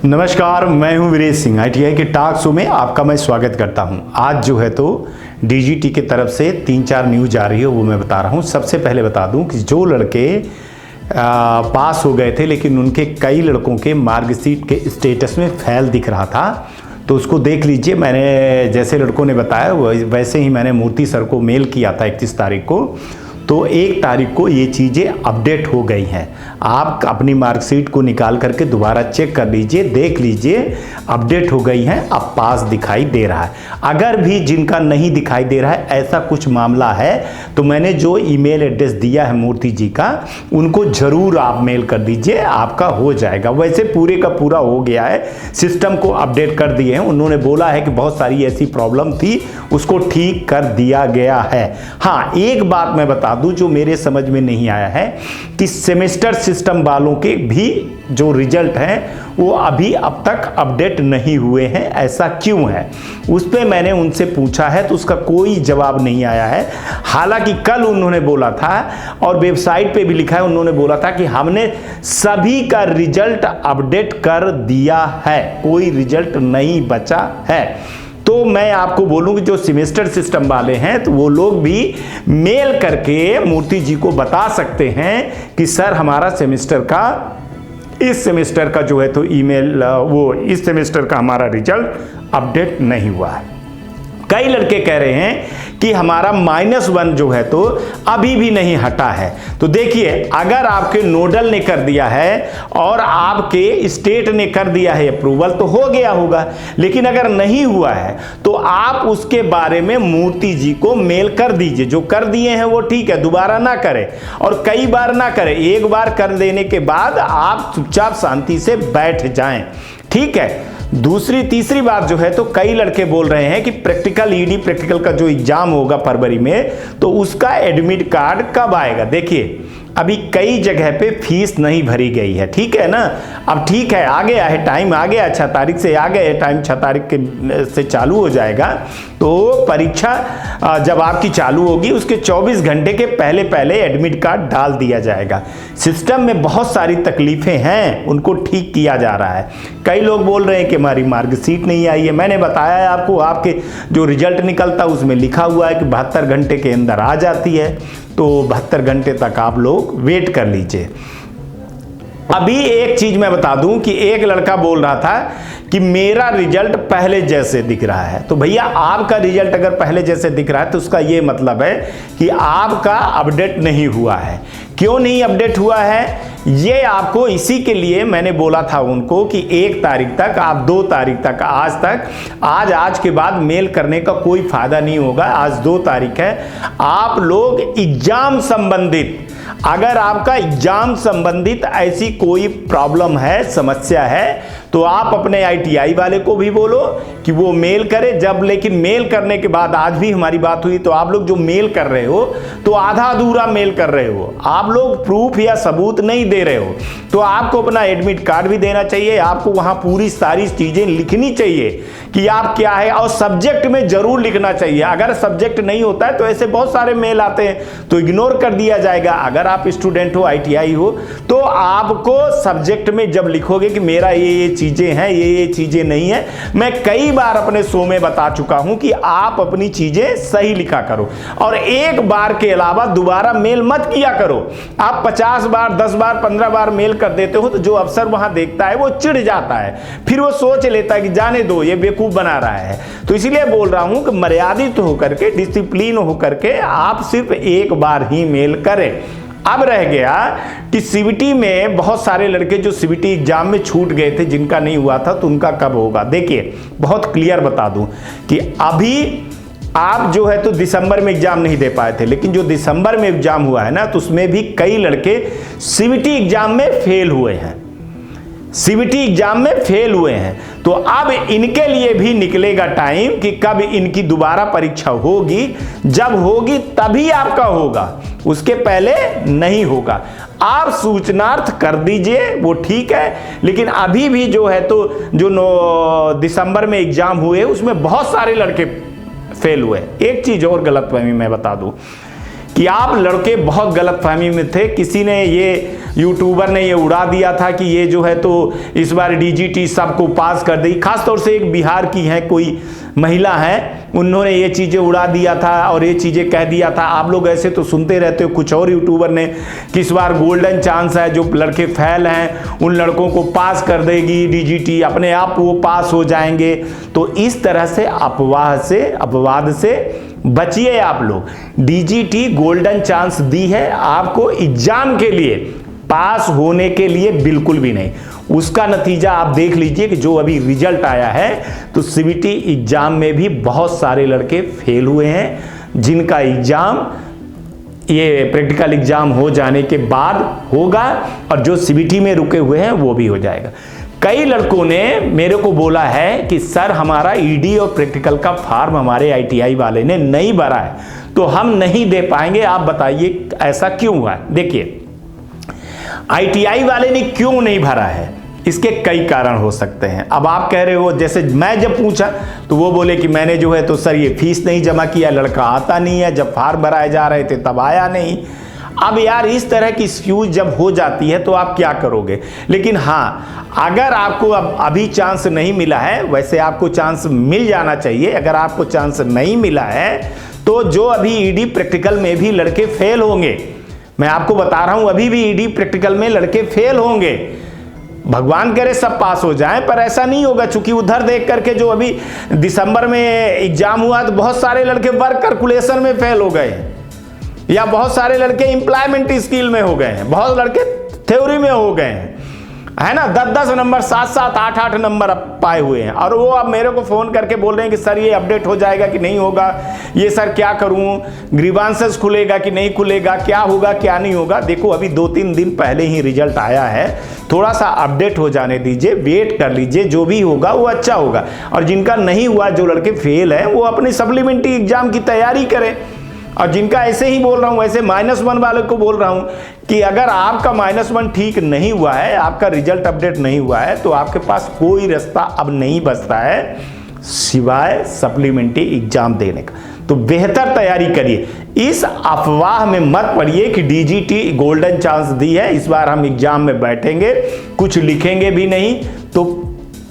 नमस्कार, मैं हूं वीरेश सिंह। ITI के टॉक शो में आपका मैं स्वागत करता हूं। आज जो है तो DGT की तरफ से 3-4 न्यूज आ रही है, वो मैं बता रहा हूं। सबसे पहले बता दूं कि जो लड़के पास हो गए थे लेकिन उनके कई लड़कों के मार्कशीट के स्टेटस में फेल दिख रहा था, तो उसको देख लीजिए। मैंने जैसे लड़कों ने बताया वैसे ही मैंने मूर्ति सर को मेल किया था 31 तारीख को, तो 1 तारीख को ये चीज़ें अपडेट हो गई हैं। आप अपनी मार्कशीट को निकाल करके दोबारा चेक कर लीजिए, देख लीजिए, अपडेट हो गई हैं। अब पास दिखाई दे रहा है। अगर भी जिनका नहीं दिखाई दे रहा है ऐसा कुछ मामला है तो मैंने जो ईमेल एड्रेस दिया है मूर्ति जी का, उनको ज़रूर आप मेल कर दीजिए, आपका हो जाएगा। वैसे पूरे का पूरा हो गया है, सिस्टम को अपडेट कर दिए हैं। उन्होंने बोला है कि बहुत सारी ऐसी प्रॉब्लम थी, उसको ठीक कर दिया गया है। हाँ, एक बात मैं बता दूं जो मेरे समझ में नहीं आया है कि सेमेस्टर सिस्टम वालों के भी जो रिजल्ट हैं वो अभी अब तक अपडेट नहीं हुए हैं। ऐसा क्यों है, उस पर मैंने उनसे पूछा है तो उसका कोई जवाब नहीं आया है। हालांकि कल उन्होंने बोला था और वेबसाइट पे भी लिखा है, उन्होंने बोला था कि हमने सभी का रिजल्ट अपडेट कर दिया है, कोई रिजल्ट नहीं बचा है। तो मैं आपको बोलूं कि जो सेमेस्टर सिस्टम वाले हैं तो वो लोग भी मेल करके मूर्ति जी को बता सकते हैं कि सर हमारा सेमेस्टर का इस सेमेस्टर का जो है तो ईमेल वो इस सेमेस्टर का हमारा रिजल्ट अपडेट नहीं हुआ है। कई लड़के कह रहे हैं कि हमारा -1 जो है तो अभी भी नहीं हटा है। तो देखिए, अगर आपके नोडल ने कर दिया है और आपके स्टेट ने कर दिया है अप्रूवल तो हो गया होगा, लेकिन अगर नहीं हुआ है तो आप उसके बारे में मूर्ति जी को मेल कर दीजिए। जो कर दिए हैं वो ठीक है, दोबारा ना करें और कई बार ना करें। एक बार कर देने के बाद आप चुपचाप शांति से बैठ जाएं, ठीक है। तीसरी बात जो है तो कई लड़के बोल रहे हैं कि प्रैक्टिकल ED प्रैक्टिकल का जो एग्जाम होगा फरवरी में, तो उसका एडमिट कार्ड कब आएगा। देखिए, अभी कई जगह पे फीस नहीं भरी गई है, ठीक है ना। अब ठीक है, आ गया है टाइम, आ गया 6 तारीख से आ गया है टाइम, 6 तारीख के से चालू हो जाएगा। तो परीक्षा जब आपकी चालू होगी उसके 24 घंटे के पहले पहले एडमिट कार्ड डाल दिया जाएगा। सिस्टम में बहुत सारी तकलीफें हैं, उनको ठीक किया जा रहा है। कई लोग बोल रहे हैं कि हमारी मार्कशीट नहीं आई है। मैंने बताया है आपको, आपके जो रिजल्ट निकलता है उसमें लिखा हुआ है कि 72 घंटे के अंदर आ जाती है, तो 72 घंटे तक आप लोग वेट कर लीजिए। अभी एक चीज मैं बता दूं कि एक लड़का बोल रहा था कि मेरा रिजल्ट पहले जैसे दिख रहा है। तो भैया, आपका रिजल्ट अगर पहले जैसे दिख रहा है तो उसका ये मतलब है कि आपका अपडेट नहीं हुआ है। क्यों नहीं अपडेट हुआ है, ये आपको इसी के लिए मैंने बोला था उनको कि 1 तारीख तक, आप 2 तारीख तक, आज के बाद मेल करने का कोई फायदा नहीं होगा। आज 2 तारीख है। आप लोग एग्जाम संबंधित, अगर आपका एग्जाम संबंधित ऐसी कोई प्रॉब्लम है, समस्या है, तो आप अपने ITI वाले को भी बोलो कि वो मेल करे। जब लेकिन मेल करने के बाद, आज भी हमारी बात हुई, तो आप लोग जो मेल कर रहे हो तो आधा अधूरा मेल कर रहे हो, आप लोग प्रूफ या सबूत नहीं दे रहे हो। तो आपको अपना एडमिट कार्ड भी देना चाहिए, आपको वहां पूरी सारी चीजें लिखनी चाहिए कि आप क्या है, और सब्जेक्ट में जरूर लिखना चाहिए। अगर सब्जेक्ट नहीं होता है तो ऐसे बहुत सारे मेल आते हैं तो इग्नोर कर दिया जाएगा। अगर आप स्टूडेंट हो, ITI हो, तो आपको सब्जेक्ट में जब लिखोगे कि मेरा ये चीजें हैं, ये चीजें नहीं है। मैं कई बार अपने शो में बता चुका हूं कि आप अपनी चीजें सही लिखा करो और एक बार के अलावा दोबारा मेल मत किया करो। आप 50 बार, 10 बार, 15 बार मेल कर देते हो तो जो अफसर वहां देखता है वो चिढ़ जाता है, फिर वो सोच लेता है कि जाने दो, ये बेवकूफ बना रहा है। तो इसीलिए बोल रहा हूं कि मर्यादित होकर के, डिसिप्लिन होकर के आप सिर्फ एक बार ही मेल करें। अब रह गया कि CBT में बहुत सारे लड़के जो CBT एग्जाम में छूट गए थे, जिनका नहीं हुआ था, तो उनका कब होगा। देखिए, बहुत क्लियर बता दूं कि अभी आप जो है तो दिसंबर में एग्जाम नहीं दे पाए थे, लेकिन जो दिसंबर में एग्जाम हुआ है ना, तो उसमें भी कई लड़के CBT एग्जाम में फेल हुए हैं, CBT एग्जाम में फेल हुए हैं। तो अब इनके लिए भी निकलेगा टाइम कि कब इनकी दोबारा परीक्षा होगी। जब होगी तभी आपका होगा, उसके पहले नहीं होगा। आप सूचनार्थ कर दीजिए, वो ठीक है, लेकिन अभी भी जो है तो जो दिसंबर में एग्जाम हुए उसमें बहुत सारे लड़के फेल हुए। एक चीज और गलतफहमी मैं बता दूं कि आप लड़के बहुत गलतफहमी में थे। किसी ने ये यूट्यूबर ने ये उड़ा दिया था कि ये जो है तो इस बार डीजीटी सबको पास कर दी। खासतौर से एक बिहार की है कोई महिला है, उन्होंने ये चीज़ें उड़ा दिया था और ये चीज़ें कह दिया था। आप लोग ऐसे तो सुनते रहते हो। कुछ और यूट्यूबर ने कि इस बार गोल्डन चांस है, जो लड़के फेल हैं उन लड़कों को पास कर देगी डीजीटी, अपने आप वो पास हो जाएंगे। तो इस तरह से अपवाद से बचिए आप लोग। डीजीटी गोल्डन चांस दी है आपको एग्जाम के लिए, पास होने के लिए बिल्कुल भी नहीं। उसका नतीजा आप देख लीजिए कि जो अभी रिजल्ट आया है तो सीबीटी एग्जाम में भी बहुत सारे लड़के फेल हुए हैं, जिनका एग्जाम ये प्रैक्टिकल एग्जाम हो जाने के बाद होगा, और जो सीबीटी में रुके हुए हैं वो भी हो जाएगा। कई लड़कों ने मेरे को बोला है कि सर हमारा ईडी और प्रैक्टिकल का फॉर्म हमारे आईटीआई वाले ने नहीं भरा है तो हम नहीं दे पाएंगे। आप बताइए ऐसा क्यों हुआ? देखिए, आईटीआई वाले ने क्यों नहीं भरा है, इसके कई कारण हो सकते हैं। अब आप कह रहे हो, जैसे मैं जब पूछा तो वो बोले कि मैंने जो है तो सर ये फीस नहीं जमा किया, लड़का आता नहीं है, जब फॉर्म भराए जा रहे थे तब आया नहीं। अब यार इस तरह की एक्सक्यूज जब हो जाती है तो आप क्या करोगे? लेकिन हाँ, अगर आपको अब अभी चांस नहीं मिला है, वैसे आपको चांस मिल जाना चाहिए। अगर आपको चांस नहीं मिला है तो जो अभी ईडी प्रैक्टिकल में भी लड़के फेल होंगे, मैं आपको बता रहा हूं अभी भी ईडी प्रैक्टिकल में लड़के फेल होंगे। भगवान करे सब पास हो जाएं, पर ऐसा नहीं होगा। चूंकि उधर देख करके जो अभी दिसंबर में एग्जाम हुआ तो बहुत सारे लड़के वर्क कैलकुलेशन में फेल हो गए, या बहुत सारे लड़के एम्प्लॉयमेंट स्किल में हो गए हैं, बहुत लड़के थ्योरी में हो गए हैं, है ना। 10-10 नंबर, 7-7, 8-8 नंबर पाए हुए हैं, और वो अब मेरे को फोन करके बोल रहे हैं कि सर ये अपडेट हो जाएगा कि नहीं होगा, ये सर क्या करूं, ग्रीवांसेस खुलेगा कि नहीं खुलेगा, क्या होगा क्या नहीं होगा। देखो अभी 2-3 दिन पहले ही रिजल्ट आया है, थोड़ा सा अपडेट हो जाने दीजिए, वेट कर लीजिए, जो भी होगा वो अच्छा होगा। और जिनका नहीं हुआ, जो लड़के फेल हैं, वो अपनी सप्लीमेंट्री एग्जाम की तैयारी करें। और जिनका ऐसे ही बोल रहा हूं, ऐसे -1 वाले को बोल रहा हूं कि अगर आपका -1 ठीक नहीं हुआ है, आपका रिजल्ट अपडेट नहीं हुआ है, तो आपके पास कोई रास्ता अब नहीं बचता है सिवाय सप्लीमेंट्री एग्जाम देने का। तो बेहतर तैयारी करिए, इस अफवाह में मत पड़िए कि डीजीटी गोल्डन चांस दी है, इस बार हम एग्जाम में बैठेंगे, कुछ लिखेंगे भी नहीं तो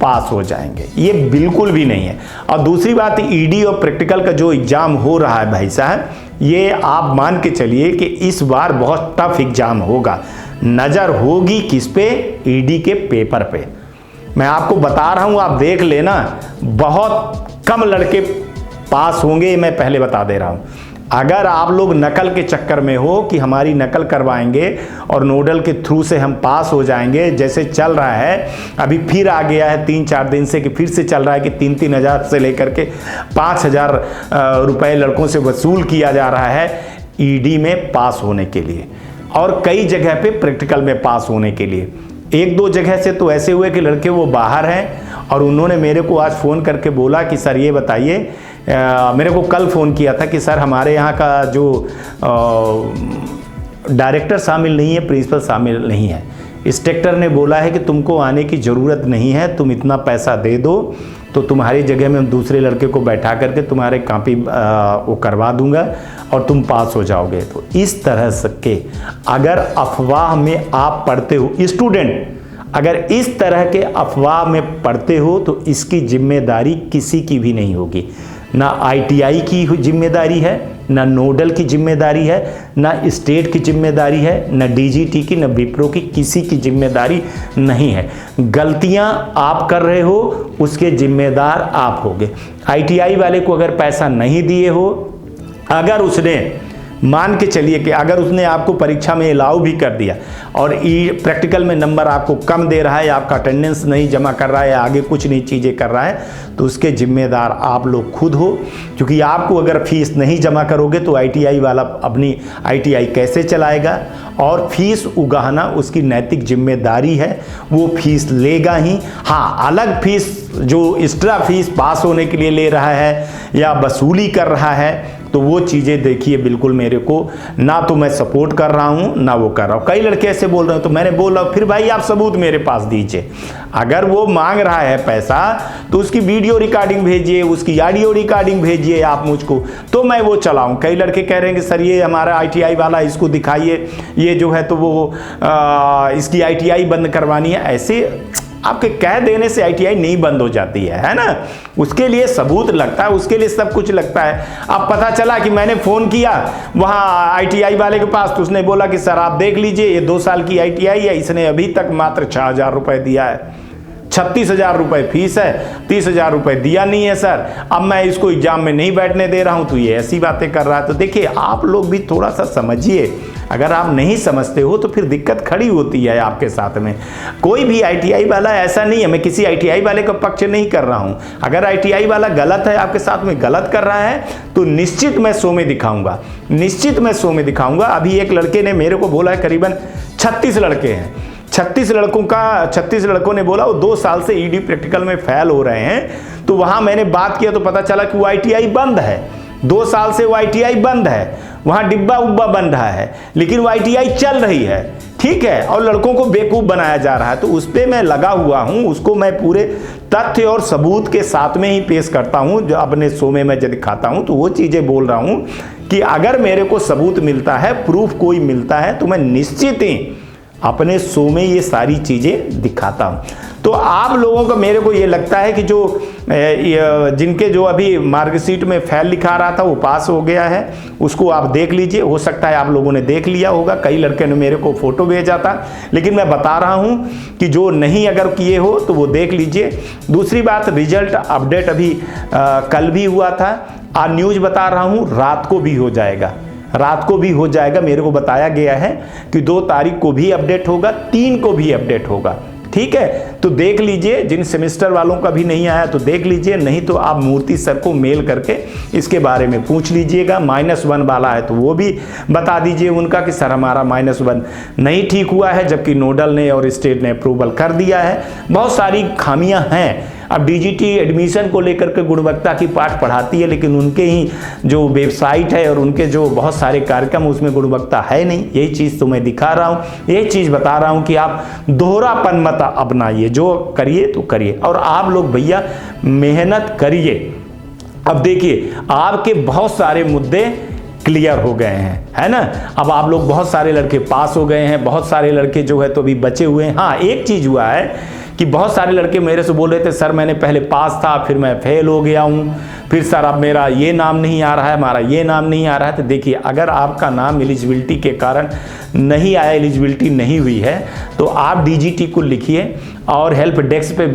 पास हो जाएंगे, ये बिल्कुल भी नहीं है। और दूसरी बात, ईडी और प्रैक्टिकल का जो एग्जाम हो रहा है भाई साहब, ये आप मान के चलिए कि इस बार बहुत टफ एग्जाम होगा। नज़र होगी किस पे? ईडी के पेपर पे। मैं आपको बता रहा हूं, आप देख लेना, बहुत कम लड़के पास होंगे, मैं पहले बता दे रहा हूं। अगर आप लोग नकल के चक्कर में हो कि हमारी नकल करवाएंगे और नोडल के थ्रू से हम पास हो जाएंगे, जैसे चल रहा है अभी, फिर आ गया है 3-4 दिन से कि फिर से चल रहा है कि 3-3 हज़ार से लेकर के 5,000 रुपए लड़कों से वसूल किया जा रहा है ईडी में पास होने के लिए, और कई जगह पे प्रैक्टिकल में पास होने के लिए। 1-2 जगह से तो ऐसे हुए कि लड़के वो बाहर हैं, और उन्होंने मेरे को आज फ़ोन करके बोला कि सर ये बताइए, मेरे को कल फ़ोन किया था कि सर हमारे यहाँ का जो डायरेक्टर शामिल नहीं है, प्रिंसिपल शामिल नहीं है, इंस्ट्रक्टर ने बोला है कि तुमको आने की ज़रूरत नहीं है, तुम इतना पैसा दे दो तो तुम्हारी जगह में हम दूसरे लड़के को बैठा करके तुम्हारे कॉपी वो करवा दूंगा और तुम पास हो जाओगे। तो इस तरह के अगर अफवाह में आप पढ़ते हो, स्टूडेंट अगर इस तरह के अफवाह में पढ़ते हो, तो इसकी जिम्मेदारी किसी की भी नहीं होगी। ना आईटीआई की जिम्मेदारी है, ना नोडल की जिम्मेदारी है, ना स्टेट की जिम्मेदारी है, ना डीजीटी की, ना विप्रो की, किसी की जिम्मेदारी नहीं है। गलतियां आप कर रहे हो, उसके जिम्मेदार आप होगे। आईटीआई वाले को अगर पैसा नहीं दिए हो, अगर उसने मान के चलिए कि अगर उसने आपको परीक्षा में अलाउ भी कर दिया और प्रैक्टिकल में नंबर आपको कम दे रहा है, आपका अटेंडेंस नहीं जमा कर रहा है, आगे कुछ नहीं चीज़ें कर रहा है, तो उसके जिम्मेदार आप लोग खुद हो। क्योंकि आपको अगर फीस नहीं जमा करोगे तो आईटीआई वाला अपनी आईटीआई कैसे चलाएगा, और फीस उगाहना उसकी नैतिक जिम्मेदारी है, वो फीस लेगा ही। हाँ, अलग फीस जो एक्स्ट्रा फीस पास होने के लिए ले रहा है या वसूली कर रहा है, तो वो चीज़ें देखिए बिल्कुल मेरे को ना तो मैं सपोर्ट कर रहा हूँ ना वो कर रहा हूँ। कई लड़के ऐसे बोल रहे हैं, तो मैंने बोला फिर भाई आप सबूत मेरे पास दीजिए। अगर वो मांग रहा है पैसा तो उसकी वीडियो रिकॉर्डिंग भेजिए, उसकी ऑडियो रिकॉर्डिंग भेजिए आप मुझको, तो मैं वो चलाऊं। कई लड़के कह रहे हैं कि सर ये हमारा ITI वाला इसको दिखाइए, ये जो है तो वो इसकी ITI बंद करवानी है। ऐसे आपके कह देने से ITI नहीं बंद हो जाती है ना। उसके लिए सबूत लगता है, उसके लिए सब कुछ लगता है। अब पता चला कि मैंने फ़ोन किया वहाँ ITI वाले के पास, तो उसने बोला कि सर आप देख लीजिए ये 2 साल की ITI है, इसने अभी तक मात्र 6,000 रुपये दिया है, 36,000 रुपये फीस है, 30,000 रुपये दिया नहीं है सर, अब मैं इसको एग्जाम में नहीं बैठने दे रहा हूँ। तो ये ऐसी बातें कर रहा है। तो देखिए आप लोग भी थोड़ा सा समझिए, अगर आप नहीं समझते हो तो फिर दिक्कत खड़ी होती है आपके साथ में। कोई भी ITI वाला ऐसा नहीं है, मैं किसी ITI वाले का पक्ष नहीं कर रहा हूँ। अगर ITI वाला गलत है, आपके साथ में गलत कर रहा है, तो निश्चित मैं शो में दिखाऊंगा, निश्चित मैं शो में दिखाऊंगा। अभी एक लड़के ने मेरे को बोला है, करीबन 36 लड़के हैं, 36 लड़कों ने बोला वो 2 साल से ED प्रैक्टिकल में फेल हो रहे हैं। तो वहां मैंने बात किया तो पता चला कि वो ITI बंद है, 2 साल से वो ITI बंद है, वहां डिब्बा उब्बा बन रहा है, लेकिन वो ITI चल रही है, ठीक है, और लड़कों को बेवकूफ बनाया जा रहा है। तो उस पर मैं लगा हुआ हूं, उसको मैं पूरे तथ्य और सबूत के साथ में ही पेश करता हूं। जो अपने शो में मैं जब दिखाता हूं तो वो चीजें बोल रहा हूं कि अगर मेरे को सबूत मिलता है, प्रूफ कोई मिलता है, तो मैं निश्चित ही अपने शो में ये सारी चीज़ें दिखाता हूँ। तो आप लोगों का मेरे को ये लगता है कि जो जिनके जो अभी मार्कशीट में फेल लिखा रहा था वो पास हो गया है, उसको आप देख लीजिए। हो सकता है आप लोगों ने देख लिया होगा, कई लड़के ने मेरे को फोटो भेजा था, लेकिन मैं बता रहा हूँ कि जो नहीं अगर किए हो तो वो देख लीजिए। दूसरी बात, रिजल्ट अपडेट अभी कल भी हुआ था, आज न्यूज़ बता रहा हूँ रात को भी हो जाएगा, रात को भी हो जाएगा। मेरे को बताया गया है कि 2 तारीख को भी अपडेट होगा, 3 को भी अपडेट होगा, ठीक है। तो देख लीजिए, जिन सेमेस्टर वालों का भी नहीं आया तो देख लीजिए, नहीं तो आप मूर्ति सर को मेल करके इसके बारे में पूछ लीजिएगा। -1 वाला है तो वो भी बता दीजिए उनका कि सर हमारा -1 नहीं ठीक हुआ है, जबकि नोडल ने और स्टेट ने अप्रूवल कर दिया है। बहुत सारी खामियां हैं। अब DGT एडमिशन को लेकर के गुणवत्ता की पाठ पढ़ाती है, लेकिन उनके ही जो वेबसाइट है और उनके जो बहुत सारे कार्यक्रम उसमें गुणवत्ता है नहीं। यही चीज़ तो मैं दिखा रहा हूँ, यही चीज़ बता रहा हूँ कि आप दोहरापन मत अपनाइए, जो करिए तो करिए। और आप लोग भैया मेहनत करिए। अब देखिए आपके बहुत सारे मुद्दे क्लियर हो गए हैं, है ना। अब आप लोग बहुत सारे लड़के पास हो गए हैं, बहुत सारे लड़के जो है तो अभी बचे हुए हैं। हाँ, एक चीज़ हुआ है कि बहुत सारे लड़के मेरे से बोल रहे थे सर मैंने पहले पास था, फिर मैं फेल हो गया हूँ, फिर सर अब मेरा ये नाम नहीं आ रहा है, हमारा ये नाम नहीं आ रहा है। तो देखिए, अगर आपका नाम एलिजिबिलिटी के कारण नहीं आया, एलिजिबिलिटी नहीं हुई है, तो आप DGT को लिखिए और हेल्प डेस्क पे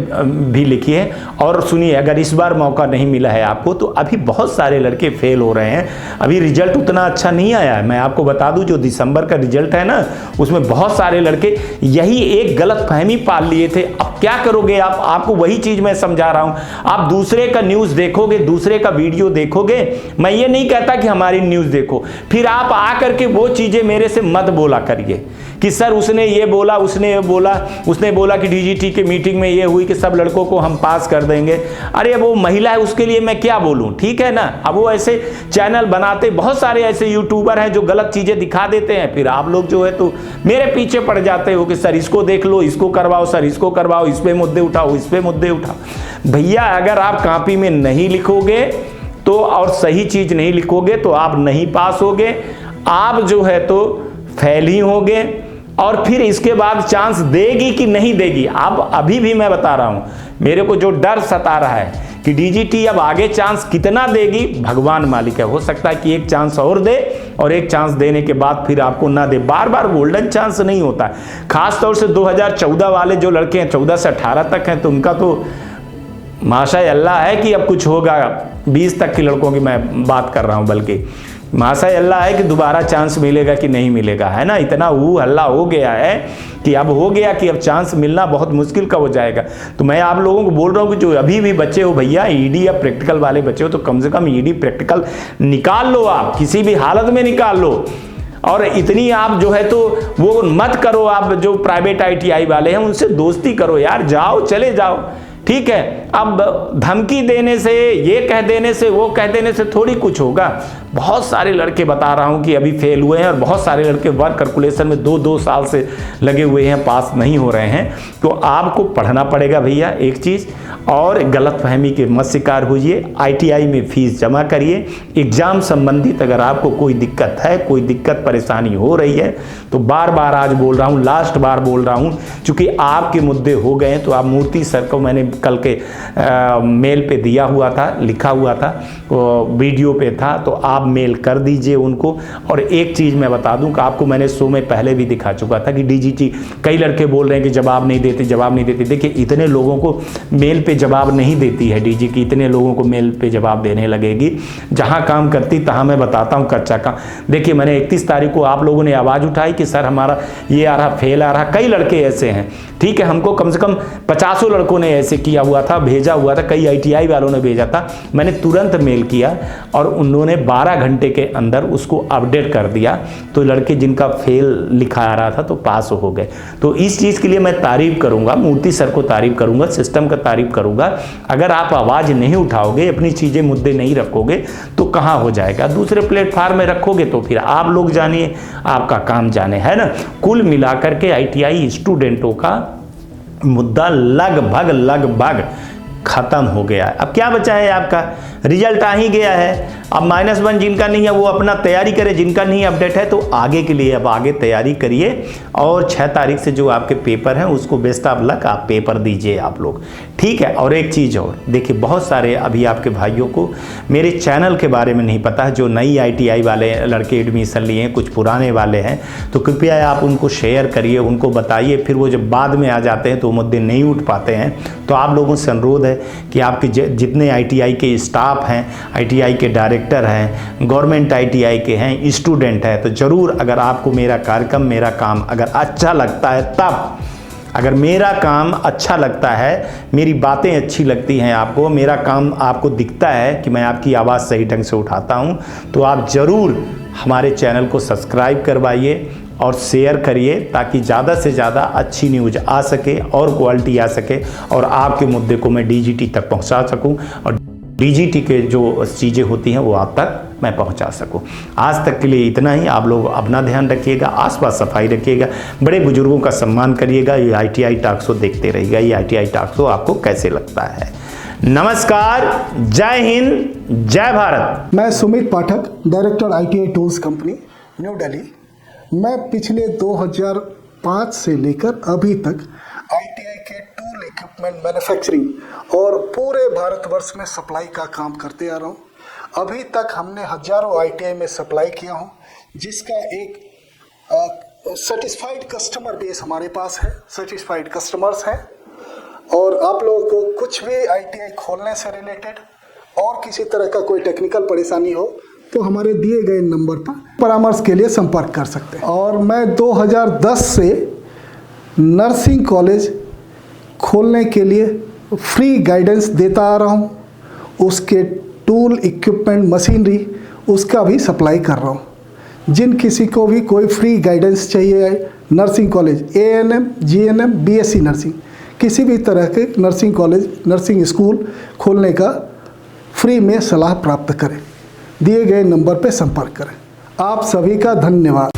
भी लिखिए और सुनिए। अगर इस बार मौका नहीं मिला है आपको, तो अभी बहुत सारे लड़के फेल हो रहे हैं, अभी रिजल्ट उतना अच्छा नहीं आया है। मैं आपको बता दूं, जो दिसंबर का रिजल्ट है ना, उसमें बहुत सारे लड़के यही एक गलत फहमी पाल लिए थे। अब क्या करोगे आप? आपको वही चीज मैं समझा रहा हूं। आप दूसरे का न्यूज देखोगे, दूसरे का वीडियो देखोगे, मैं ये नहीं कहता कि हमारी न्यूज देखो, फिर आप आकर के वो चीजें मेरे से मत बोला करिए कि सर उसने ये बोला, उसने बोला कि DGT की मीटिंग में ये हुई कि सब लड़कों को हम पास कर देंगे। अरे वो महिला है, उसके लिए मैं क्या बोलूं, ठीक है ना। अब वो ऐसे चैनल बनाते, बहुत सारे ऐसे यूट्यूबर हैं जो गलत चीजें दिखा देते हैं, फिर आप लोग जो है तो मेरे पीछे पड़ जाते हो कि सर इसको देख लो, इसको करवाओ, सर इसको करवाओ, इस पे मुद्दे उठाओ, इस पे मुद्दे उठाओ। भैया अगर आप कॉपी में नहीं लिखोगे तो और सही चीज नहीं लिखोगे तो आप नहीं पास होगे, आप जो है तो फेल ही होगे। और फिर इसके बाद चांस देगी कि नहीं देगी, अब अभी भी मैं बता रहा हूं, मेरे को जो डर सता रहा है कि DGT अब आगे चांस कितना देगी भगवान मालिक है। हो सकता है कि एक चांस और दे और एक चांस देने के बाद फिर आपको ना दे। बार बार गोल्डन चांस नहीं होता है। खास तौर से 2014 वाले जो लड़के हैं, 14 से 18 तक हैं, तो उनका तो माशाअल्लाह अल्लाह है कि अब कुछ होगा। 20 तक के लड़कों की मैं बात कर रहा हूं, बल्कि माशाअल्लाह अल्लाह है कि दोबारा चांस मिलेगा कि नहीं मिलेगा, है ना। इतना हल्ला हो गया है कि अब हो गया कि अब चांस मिलना बहुत मुश्किल का हो जाएगा। तो मैं आप लोगों को बोल रहा हूं कि जो अभी भी बच्चे हो भैया, ED या प्रैक्टिकल वाले बच्चे हो, तो कम से कम ED प्रैक्टिकल निकाल लो, आप किसी भी हालत में निकाल लो। और इतनी आप जो है तो वो मत करो, आप जो प्राइवेट ITI वाले हैं उनसे दोस्ती करो यार, जाओ चले जाओ, ठीक है। अब धमकी देने से, ये कह देने से, वो कह देने से थोड़ी कुछ होगा। बहुत सारे लड़के बता रहा हूँ कि अभी फेल हुए हैं और बहुत सारे लड़के वर्क कैलकुलेशन में 2-2 साल से लगे हुए हैं, पास नहीं हो रहे हैं। तो आपको पढ़ना पड़ेगा भैया एक चीज़, और गलतफहमी के मत शिकार होइए। ITI में फीस जमा करिए। एग्ज़ाम संबंधित अगर आपको कोई दिक्कत है, कोई दिक्कत परेशानी हो रही है, तो बार बार आज बोल रहा हूँ, लास्ट बार बोल रहा हूँ, चूँकि आपके मुद्दे हो गए हैं तो आप मूर्ति सर को मैंने कल के मेल पे दिया हुआ था, लिखा हुआ था, वीडियो पे था, तो आप मेल कर दीजिए उनको। और एक चीज़ मैं बता दूं कि आपको मैंने शो में पहले भी दिखा चुका था कि DGT, कई लड़के बोल रहे हैं कि जवाब नहीं देते, जवाब नहीं देते। देखिए इतने लोगों को मेल पे जवाब नहीं देती है DGT, इतने लोगों को मेल पे जवाब देने लगेगी। जहां काम करती तहां मैं बताता हूं कच्चा काम। देखिए मैंने 31 तारीख को आप लोगों ने आवाज़ उठाई कि सर हमारा ये आ रहा, फेल आ रहा। कई लड़के ऐसे हैं, ठीक है, हमको कम से कम 50 लड़कों ने ऐसे किया हुआ था, भेजा हुआ था, कई ITI वालों ने भेजा था। मैंने तुरंत मेल किया और उन्होंने 12 घंटे के अंदर उसको अपडेट कर दिया, तो लड़के जिनका फेल लिखा आ रहा था तो पास हो गए। तो इस चीज़ के लिए मैं तारीफ करूंगा, मूर्ति सर को तारीफ करूंगा, सिस्टम का तारीफ करूंगा। अगर आप आवाज़ नहीं उठाओगे, अपनी चीज़ें मुद्दे नहीं रखोगे तो कहाँ हो जाएगा। दूसरे प्लेटफार्म में रखोगे तो फिर आप लोग जानिए, आपका काम जाने, है ना। कुल मिलाकर के ITI स्टूडेंटों का मुद्दा लगभग खत्म हो गया है। अब क्या बचा है, आपका रिजल्ट आ ही गया है। अब -1 जिनका नहीं है वो अपना तैयारी करे, जिनका नहीं अपडेट है तो आगे के लिए अब आगे तैयारी करिए। और 6 तारीख से जो आपके पेपर हैं उसको बेस्ट ऑफ लक, आप पेपर दीजिए आप लोग, ठीक है। और एक चीज़ और, देखिए बहुत सारे अभी आपके भाइयों को मेरे चैनल के बारे में नहीं पता है, जो नई ITI वाले लड़के एडमिशन लिए हैं, कुछ पुराने वाले हैं, तो कृपया आप उनको शेयर करिए, उनको बताइए। फिर वो जब बाद में आ जाते हैं तो मुद्दे नहीं उठ पाते हैं। तो आप लोगों से अनुरोध है कि आपके जितने ITI के स्टाफ हैं, ITI के डायरेक्टर हैं, गवर्नमेंट ITI के हैं, स्टूडेंट हैं, तो ज़रूर अगर आपको मेरा कार्यक्रम, मेरा काम अगर अच्छा लगता है, तब अगर मेरा काम अच्छा लगता है, मेरी बातें अच्छी लगती हैं आपको, मेरा काम आपको दिखता है कि मैं आपकी आवाज़ सही ढंग से उठाता हूं, तो आप ज़रूर हमारे चैनल को सब्सक्राइब करवाइए और शेयर करिए, ताकि ज़्यादा से ज़्यादा अच्छी न्यूज़ आ सके और क्वालिटी आ सके और आपके मुद्दे को मैं DGT तक पहुंचा सकूं और DGT के जो चीज़ें होती हैं वो आप तक मैं पहुंचा सकूं। आज तक के लिए इतना ही। आप लोग अपना ध्यान रखिएगा, आसपास सफाई रखिएगा, बड़े बुजुर्गों का सम्मान करिएगा। ये ITI टॉक शो देखते रहिएगा। ये ITI टॉक शो आपको कैसे लगता है। नमस्कार, जय हिंद, जय भारत। मैं Sumit Pathak, director ITI tools company, new Delhi. मैं पिछले 2005 से लेकर अभी तक ITI के टूल इक्विपमेंट मैन्युफैक्चरिंग और पूरे भारतवर्ष में सप्लाई का काम करते आ रहा हूँ। अभी तक हमने हजारों ITI में सप्लाई किया हूँ, जिसका एक सेटिस्फाइड कस्टमर बेस हमारे पास है, सेटिस्फाइड कस्टमर्स हैं। और आप लोगों को कुछ भी ITI खोलने से रिलेटेड और किसी तरह का कोई टेक्निकल परेशानी हो तो हमारे दिए गए नंबर पर परामर्श के लिए संपर्क कर सकते हैं। और मैं 2010 से नर्सिंग कॉलेज खोलने के लिए फ्री गाइडेंस देता आ रहा हूँ। उसके टूल इक्विपमेंट मशीनरी उसका भी सप्लाई कर रहा हूँ। जिन किसी को भी कोई फ्री गाइडेंस चाहिए, nursing college, ANM, GNM, BSc nursing, किसी भी तरह के नर्सिंग कॉलेज, नर्सिंग स्कूल खोलने का फ्री में सलाह प्राप्त करें। दिए गए नंबर पर संपर्क करें। आप सभी का धन्यवाद।